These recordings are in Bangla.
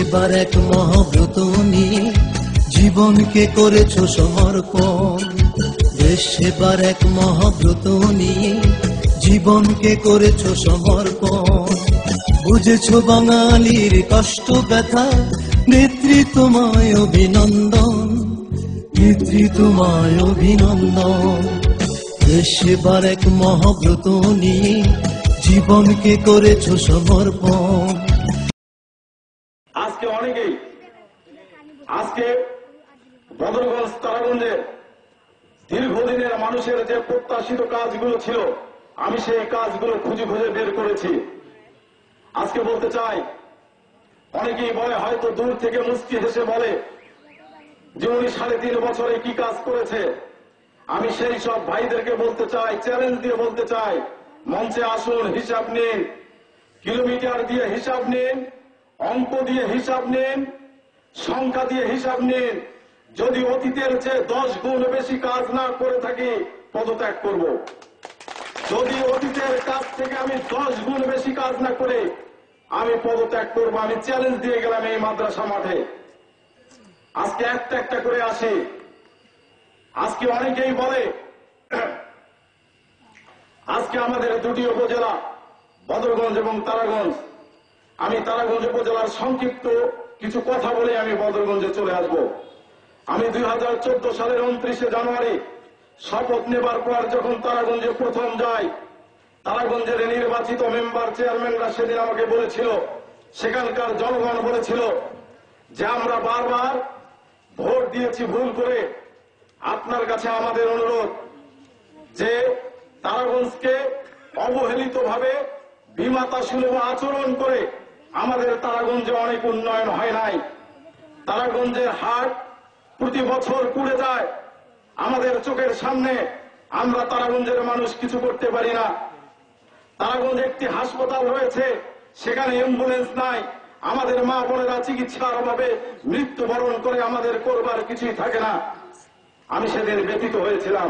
এবার এক মহাব্রত নিয়ে জীবনকে করেছো সমর্পণ। দেশ সেবার এক মহাব্রত নিয়ে জীবনকে করেছো সমর্পণ। বুঝেছো বাঙালির কষ্ট ব্যথা, নেত্রী তোমায় অভিনন্দন, নেত্রী তোমায় অভিনন্দন। দেশ সেবার এক মহাব্রত নিয়ে জীবনকে করেছো সমর্পণ। আজকে অনেকেই আজকে বদরগঞ্জ তারাগঞ্জের দীর্ঘদিনের মানুষের যে প্রত্যাশিত কাজগুলো ছিল, আমি সেই কাজগুলো খুঁজে খুঁজে বের করেছি। আজকে বলতে চাই, অনেকেই বলে, হয়তো দূর থেকে মুস্কি হেসে বলে যে উনি 3.5 বছরে কি কাজ করেছে। আমি সেই সব ভাইদেরকে বলতে চাই, চ্যালেঞ্জ দিয়ে বলতে চাই, মঞ্চে আসুন, হিসাব নিন, কিলোমিটার দিয়ে হিসাব নিন, অঙ্ক দিয়ে হিসাব নিন, সংখ্যা দিয়ে হিসাব নিন। যদি অতীতের চেয়ে 10 গুণ বেশি কাজ না করে থাকি, পদত্যাগ করব। যদি অতীতের কাজ থেকে আমি 10 গুণ বেশি কাজ না করে আমি পদত্যাগ করব। আমি চ্যালেঞ্জ দিয়ে গেলাম এই মাদ্রাসা মাঠে। আজকে একটা একটা করে আসি। আজকে অনেকেই বলে, আজকে আমাদের দুটি উপজেলা বদরগঞ্জ এবং তারাগঞ্জ। আমি তারাগঞ্জ উপজেলার সংক্ষিপ্ত কিছু কথা বলে আমি বদরগঞ্জে চলে আসব। আমি 2014 সালের 29 জানুয়ারি শপথ নেবার পর যখন তারাগঞ্জে প্রথম যাই, তারাগঞ্জের নির্বাচিত মেম্বার চেয়ারম্যানরা সেদিন আমাকে বলেছিল, সেখানকার জনগণ বলেছিল যে আমরা বারবার ভোট দিয়েছি ভুল করে। আপনার কাছে আমাদের অনুরোধ যে তারাগঞ্জকে অবহেলিতভাবে বিমাতা সুলভ আচরণ করে আমাদের তারাগঞ্জে অনেক উন্নয়ন হয় নাই। তারাগঞ্জের হাট প্রতি বছর পুড়ে যায় আমাদের চোখের সামনে। আমরা তারাগঞ্জের মানুষ কিছু করতে পারি না। তারাগঞ্জে একটি হাসপাতাল রয়েছে, সেখানে অ্যাম্বুলেন্স নাই। আমাদের মা বোনেরা চিকিৎসার অভাবে মৃত্যুবরণ করে, আমাদের করবার কিছুই থাকে না। আমি সেদিন ব্যথিত হয়েছিলাম,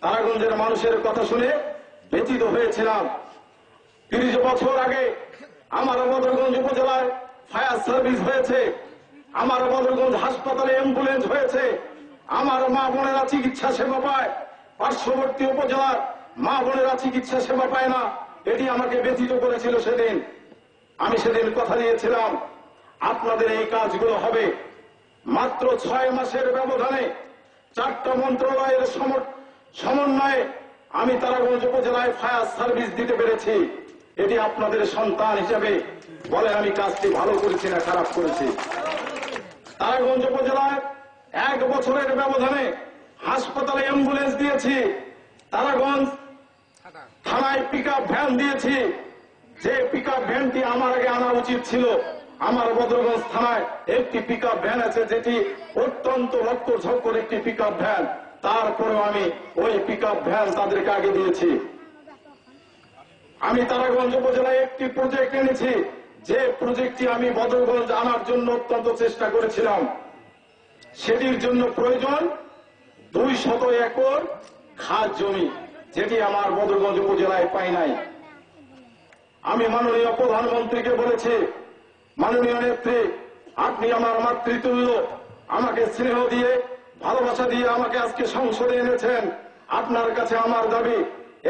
তারাগঞ্জের মানুষের কথা শুনে ব্যথিত হয়েছিলাম। 30 বছর আগে আমার বদরগঞ্জ উপজেলায় ফায়ার সার্ভিস হয়েছে, আমার বদরগঞ্জ হাসপাতালে অ্যাম্বুলেন্স হয়েছে, আমার মা বোনেরা চিকিৎসা সেবা পায়। পার্শ্ববর্তী উপজেলার মা বোনেরা চিকিৎসা সেবা পায় না। এটি আমাকে ব্যথিত করেছিল সেদিন। আমি সেদিন কথা দিয়েছিলাম, আপনাদের এই কাজগুলো হবে। মাত্র 6 মাসের ব্যবধানে 4টা মন্ত্রণালয়ের সমন্বয়ে আমি তারাগঞ্জ উপজেলায় ফায়ার সার্ভিস দিতে পেরেছি। এটি আপনাদের সন্তান হিসেবে বলে আমি কাজটি ভালো করেছি না খারাপ করেছি। তারাগঞ্জ উপজেলায় 1 বছরের ব্যবধানে হাসপাতালে অ্যাম্বুলেন্স দিয়েছি। তারাগঞ্জ থানায় পিকআপ ভ্যান দিয়েছি। যে পিকআপ ভ্যানটি আমার আগে আনা উচিত ছিল, আমার বদরগঞ্জ থানায় একটি পিকআপ ভ্যান আছে, যেটি অত্যন্ত লক্ষ্যঝক্কর একটি পিকআপ ভ্যান। তারপরেও আমি ওই পিকআপ ভ্যান তাদেরকে আগে দিয়েছি। আমি তারাগঞ্জ উপজেলায় একটি প্রজেক্ট এনেছি, যে প্রজেক্টটি আমি বদরগঞ্জ আনার জন্য অত্যন্ত চেষ্টা করেছিলাম। সেটির জন্য প্রয়োজন 200 একর খাস জমি, যেটি আমার বদরগঞ্জ উপজেলায় পাই নাই। আমি মাননীয় প্রধানমন্ত্রীকে বলেছি, মাননীয় নেত্রী, আপনি আমার মাতৃতুল্য, আমাকে স্নেহ দিয়ে ভালোবাসা দিয়ে আমাকে আজকে সংসদে এনেছেন। আপনার কাছে আমার দাবি,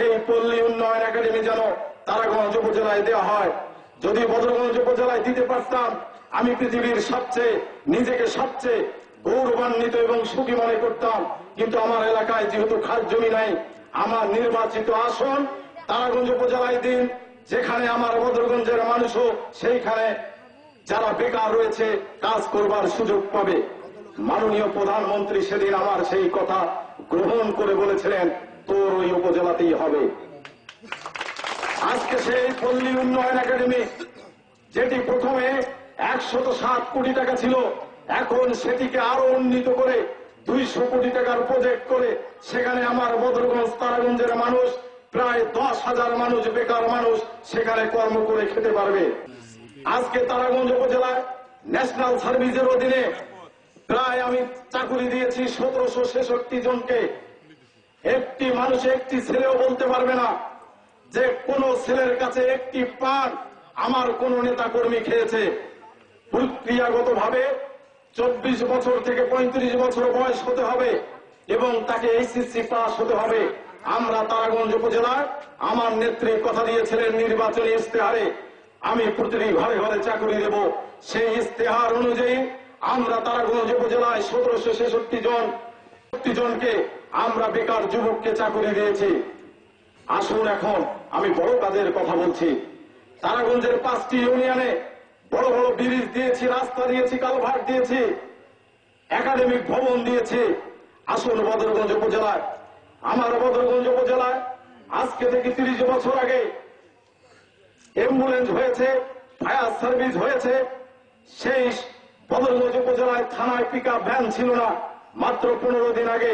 এই পল্লী উন্নয়ন একাডেমি যেন তারাগঞ্জ উপজেলায় দেওয়া হয়। যদি বদরগঞ্জ উপজেলায় দিতে পারতাম, আমি পৃথিবীর নিজেকে সবচেয়ে গৌরবান্বিত এবং সুখী মনে করতাম। কিন্তু আমার এলাকায় যেহেতু খাস জমি নাই, আমার নির্বাচিত আসন তারাগঞ্জ উপজেলায় দিন, যেখানে আমার বদরগঞ্জের মানুষও সেইখানে যারা বেকার রয়েছে কাজ করবার সুযোগ পাবে। মাননীয় প্রধানমন্ত্রী সেদিন আমার সেই কথা গ্রহণ করে বলেছিলেন, তোর ওই উপজেলাতেই হবে। আজকে সেই পল্লী উন্নয়ন একাডেমি, যেটি প্রথমে 107 কোটি টাকা ছিল, এখন সেটিকে আরো উন্নীত করে 200 কোটি টাকার প্রজেক্ট করে সেখানে আমার বদরগঞ্জ তারাগঞ্জের মানুষ প্রায় 10,000 মানুষ, বেকার মানুষ সেখানে কর্ম করে খেতে পারবে। আজকে তারাগঞ্জ উপজেলায় ন্যাশনাল সার্ভিসের অধীনে প্রায় আমি চাকুরি দিয়েছি 1766 জনকে। একটি মানুষ একটি ছেলেও বলতে পারবে না যে কোন ছেলের কাছে একটি পান আমার কোন নেতা কর্মী খেয়েছে। প্রক্রিয়াগতভাবে 24 বছর থেকে 35 বছর বয়স হতে হবে এবং তাকে এইচএসসি পাস হতে হবে। আমরা তারাগঞ্জ উপজেলায় আমার নেত্রী কথা দিয়েছিলেন নির্বাচনী ইশতেহারে আমি প্রতিটি ঘরে ঘরে চাকরি দেব। সেই ইশতেহার অনুযায়ী আমরা তারাগঞ্জ উপজেলায় 1766 জনকে আমরা বেকার যুবককে চাকরি দিয়েছি। আসুন এখন আমি বড় কাজের কথা বলছি। তারাগঞ্জের 5টি ইউনিয়নে বড় বড় ব্রিজ দিয়েছি, রাস্তা দিয়েছি, কালভার্ট দিয়েছি, একাডেমিক ভবন দিয়েছি। আসুন বদরগঞ্জ উপজেলায়, আমার বদরগঞ্জ উপজেলায় আজকে থেকে 30 বছর আগে অ্যাম্বুলেন্স হয়েছে, ফায়ার সার্ভিস হয়েছে। সেই বদরগঞ্জ উপজেলায় থানায় পিকআপ ভ্যান ছিল না। মাত্র 15 দিন আগে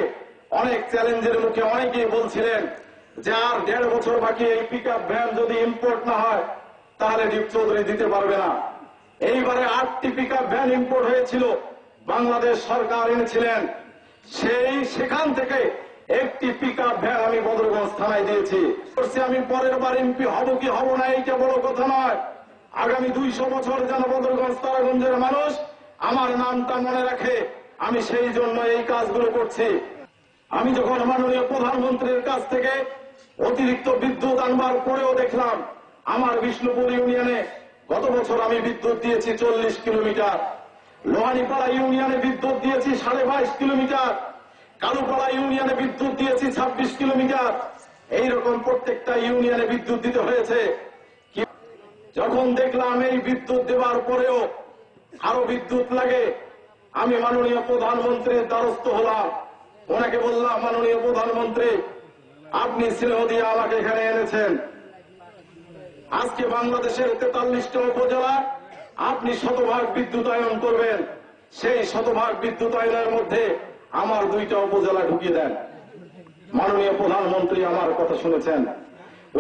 অনেক চ্যালেঞ্জের মুখে অনেকেই বলছিলেন যে আর 1.5 বছর বাকি, এই পিকআপ ভ্যান যদি ইম্পোর্ট না হয় তাহলে ডিপ চৌধুরী দিতে পারবে না। এইবারে 8টি পিকআপ ভ্যান ইম্পোর্ট হয়েছিল, বাংলাদেশ সরকার এনেছিলেন। সেখান থেকে একটি পিকআপ ভ্যান আমি বদরগঞ্জ থানায় দিয়েছি। আমি পরের বার এমপি হব কি হব না এইটা বড় কথা নয়। আগামী 200 বছর যেন বদরগঞ্জ তারাগঞ্জের মানুষ আমার নামটা মনে রাখে, আমি সেই জন্য এই কাজগুলো করছি। আমি যখন মাননীয় প্রধানমন্ত্রীর কাছ থেকে অতিরিক্ত বিদ্যুৎ আনবার পরেও দেখলাম আমার বিষ্ণুপুর ইউনিয়নে গত বছর আমি বিদ্যুৎ দিয়েছি 40 কিলোমিটার, লোহানীপাড়া ইউনিয়নে বিদ্যুৎ দিয়েছি 22.5 কিলোমিটার, কালুপাড়া ইউনিয়নে বিদ্যুৎ দিয়েছি 26 কিলোমিটার। এইরকম প্রত্যেকটা ইউনিয়নে বিদ্যুৎ দিতে হয়েছে। যখন দেখলাম এই বিদ্যুৎ দেওয়ার পরেও আরো বিদ্যুৎ লাগে, আমি মাননীয় প্রধানমন্ত্রীর দ্বারস্থ হলাম। ওনাকে বললাম, মাননীয় প্রধানমন্ত্রী, আপনি স্নেহ দিয়ে আমাকে এখানে এনেছেন। আজকে বাংলাদেশের 43টা উপজেলা আপনি শতভাগ বিদ্যুতায়ন করবেন। সেই শতভাগ বিদ্যুতায়নের মধ্যে আমার 2টা উপজেলা ঢুকিয়ে দেন। মাননীয় প্রধানমন্ত্রী আমার কথা শুনেছেন।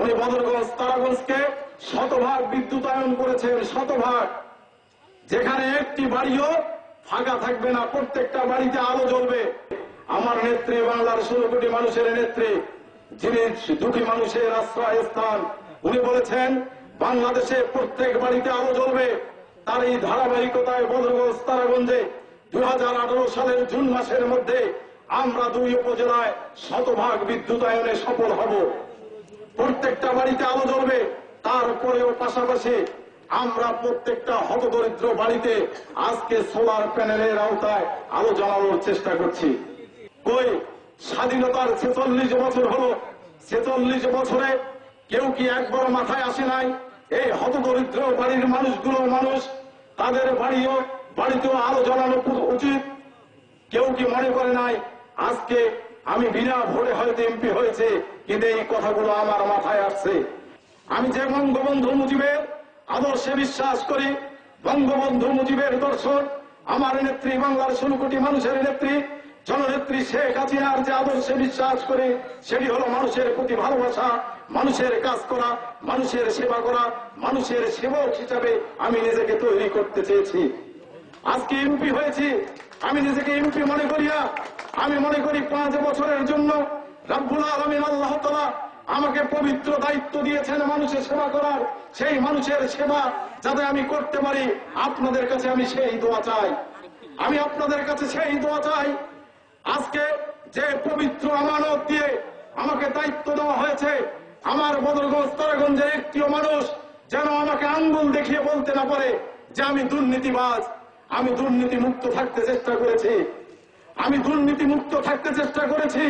উনি বদরগঞ্জ তারাগঞ্জকে শতভাগ বিদ্যুতায়ন করেছেন, শতভাগ। যেখানে একটি বাড়িও ফাঁকা থাকবে না, প্রত্যেকটা বাড়িতে আলো জ্বলবে। আমার নেত্রী, বাংলার 16 কোটি মানুষের নেত্রী, যিনি দুঃখী মানুষের আশ্রয় স্থান, উনি বলেছেন বাংলাদেশে প্রত্যেক বাড়িতে আলো জ্বলবে। তার এই ধারাবাহিকতায় বদরগঞ্জ তারাগঞ্জে 2018 সালের জুন মাসের মধ্যে আমরা 2 উপজেলায় শতভাগ বিদ্যুতায়নে সফল হব। প্রত্যেকটা বাড়িতে আলো জ্বলবে। তারপরেও পাশাপাশি আমরা প্রত্যেকটা হতদরিদ্র বাড়িতে আজকে সোলার প্যানেলের আওতায় আলো জ্বালানোর চেষ্টা করছি। কই স্বাধীনতার 46 বছর হলো, 46 বছরে কেউ কি একবার মাথায় আসে নাই এই হতদরিদ্র বাড়ির মানুষগুলো তাদের বাড়িতেও আলো জ্বালানো উচিত? কেউ কি মনে করে নাই আজকে আমি বিনা ভোটে হয়তো এমপি হয়েছে, কিন্তু এই কথাগুলো আমার মাথায় আসছে। আমি যে বঙ্গবন্ধু মুজিবের আদর্শে বিশ্বাস করি, বঙ্গবন্ধু মুজিবের দর্শন, আমার নেত্রী, বাংলার 16 কোটি মানুষের নেত্রী জননেত্রী শেখ হাসিনার যে আদর্শে বিশ্বাস করে, সেটি হলো মানুষের প্রতি ভালোবাসা, মানুষের কাজ করা, মানুষের সেবা করা, মানুষের সেবক হিসাবে আমি নিজেকে তৈরি করতে চেয়েছি। আজকে এমপি হয়েছি, আমি নিজেকে এমপি মনে করি না। আমি মনে করি 5 বছরের জন্য রব্বুল আলামিন আল্লাহ তাআলা আমাকে পবিত্র দায়িত্ব দিয়েছেন মানুষের সেবা করার। সেই মানুষের সেবা যাতে আমি করতে পারি, আপনাদের কাছে আমি সেই দোয়া চাই। আমি আপনাদের কাছে সেই দোয়া চাই। আজকে যে পবিত্র আমানত দিয়ে আমাকে দায়িত্ব দেওয়া হয়েছে, আমার বদরগঞ্জ তারাগঞ্জের একটিও মানুষ যেন আমাকে আঙ্গুল দেখিয়ে বলতে না পারে যে আমি দুর্নীতিবাজ। আমি দুর্নীতি মুক্ত থাকতে চেষ্টা করেছি। আমি দুর্নীতি মুক্ত থাকতে চেষ্টা করেছি।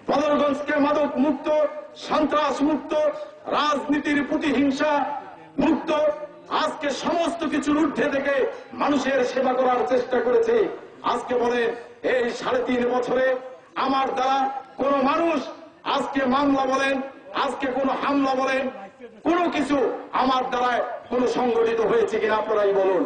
বদরগঞ্জকে মাদক মুক্ত, সন্ত্রাস মুক্ত, রাজনীতির প্রতিহিংসা মুক্ত, আজকে সমস্ত কিছুর ঊর্ধ্বে থেকে মানুষের সেবা করার চেষ্টা করেছে। আজকে বলেন এই 3.5 বছরে আমার দ্বারা কোন মানুষ আজকে মামলা বলেন, আজকে কোন হামলা বলেন, কোনো কিছু আমার দ্বারা কোন সংগঠিত হয়েছে কিনা আপনারাই বলুন।